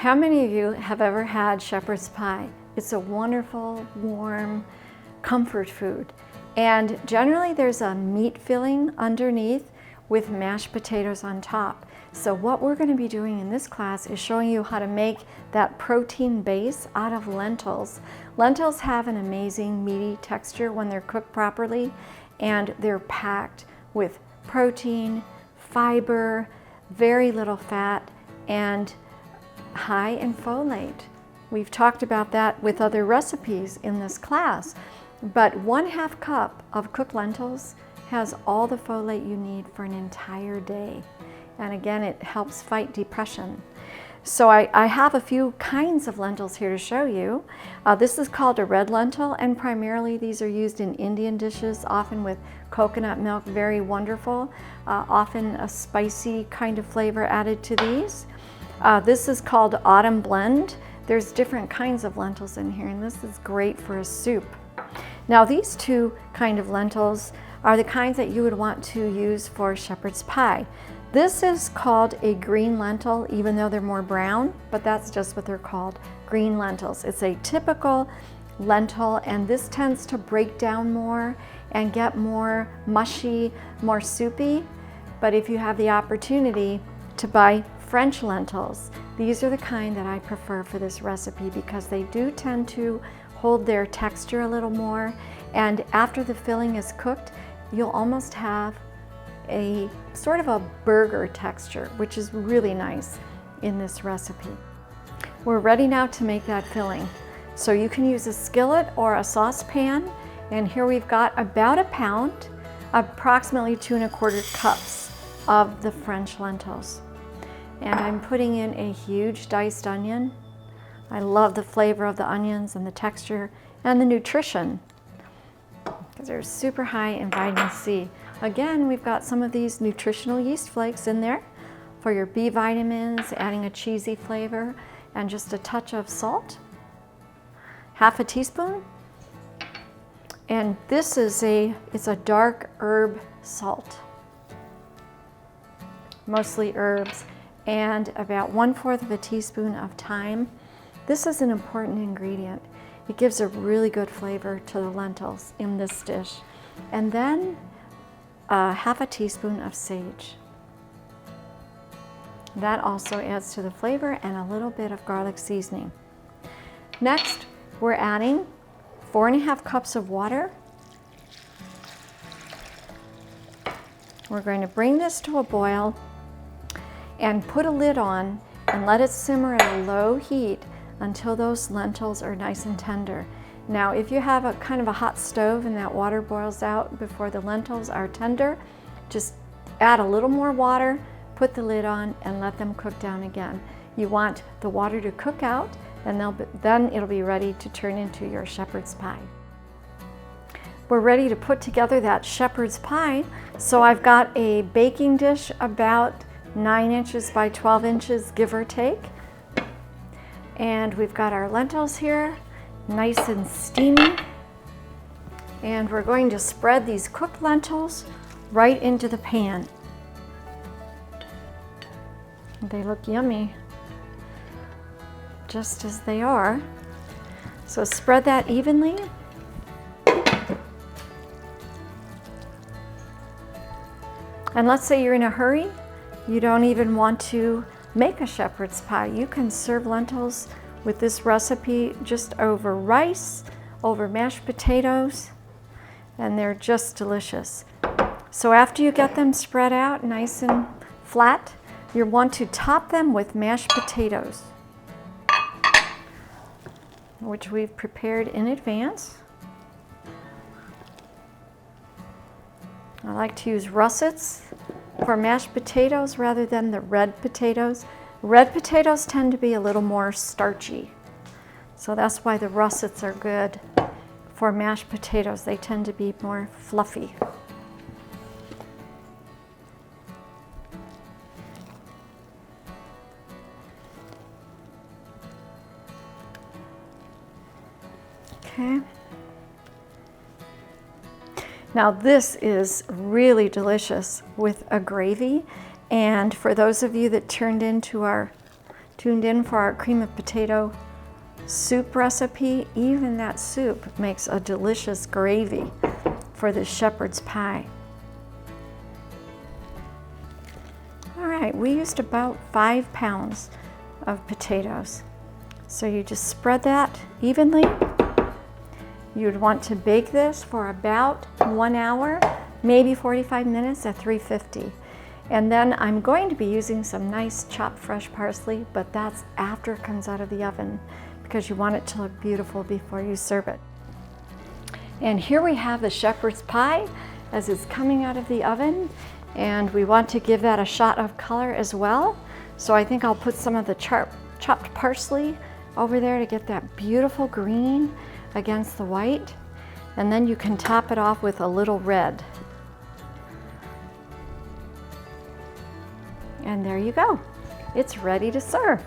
How many of you have ever had shepherd's pie? It's a wonderful, warm comfort food. And generally there's a meat filling underneath with mashed potatoes on top. So what we're going to be doing in this class is showing you how to make that protein base out of lentils. Lentils have an amazing meaty texture when they're cooked properly, and they're packed with protein, fiber, very little fat, and high in folate. We've talked about that with other recipes in this class, but 1/2 cup of cooked lentils has all the folate you need for an entire day. And again, it helps fight depression. So I have a few kinds of lentils here to show you. This is called a red lentil, and primarily these are used in Indian dishes, often with coconut milk, very wonderful. Often a spicy kind of flavor added to these. This is called autumn blend. There's different kinds of lentils in here, and this is great for a soup. Now these two kind of lentils are the kinds that you would want to use for shepherd's pie. This is called a green lentil, even though they're more brown, but that's just what they're called, green lentils. It's a typical lentil, and this tends to break down more and get more mushy, more soupy. But if you have the opportunity to buy French lentils, these are the kind that I prefer for this recipe because they do tend to hold their texture a little more, and after the filling is cooked, you'll almost have a sort of a burger texture, which is really nice in this recipe. We're ready now to make that filling. So you can use a skillet or a saucepan, and here we've got about 1 pound, approximately 2 1/4 cups of the French lentils. And I'm putting in a huge diced onion. I love the flavor of the onions and the texture and the nutrition because they're super high in vitamin C. Again, we've got some of these nutritional yeast flakes in there for your B vitamins, adding a cheesy flavor, and just a touch of salt. 1/2 teaspoon. And this is it's a dark herb salt, mostly herbs, and about 1/4 teaspoon of thyme. This is an important ingredient. It gives a really good flavor to the lentils in this dish. And then 1/2 teaspoon of sage. That also adds to the flavor, and a little bit of garlic seasoning. Next, we're adding 4 1/2 cups of water. We're going to bring this to a boil and put a lid on and let it simmer at a low heat until those lentils are nice and tender. Now, if you have a kind of a hot stove and that water boils out before the lentils are tender, just add a little more water, put the lid on, and let them cook down again. You want the water to cook out, and then it'll be ready to turn into your shepherd's pie. We're ready to put together that shepherd's pie. So I've got a baking dish about 9 inches by 12 inches, give or take. And we've got our lentils here, nice and steamy. And we're going to spread these cooked lentils right into the pan. They look yummy, just as they are. So spread that evenly. And let's say you're in a hurry, you don't even want to make a shepherd's pie. You can serve lentils with this recipe just over rice, over mashed potatoes, and they're just delicious. So after you get them spread out nice and flat, you want to top them with mashed potatoes, which we've prepared in advance. I like to use russets for mashed potatoes rather than the red potatoes. Red potatoes tend to be a little more starchy, so that's why the russets are good for mashed potatoes. They tend to be more fluffy. Okay. Now this is really delicious with a gravy, and for those of you that tuned into our tuned in for our cream of potato soup recipe. Even that soup makes a delicious gravy for the shepherd's pie. All right, we used about 5 pounds of potatoes. So you just spread that evenly. You'd want to bake this for about 1 hour, maybe 45 minutes at 350. And then I'm going to be using some nice chopped fresh parsley, but that's after it comes out of the oven because you want it to look beautiful before you serve it. And here we have the shepherd's pie as it's coming out of the oven, and we want to give that a shot of color as well. So I think I'll put some of the chopped parsley over there to get that beautiful green against the white. And then you can top it off with a little red. And there you go. It's ready to serve.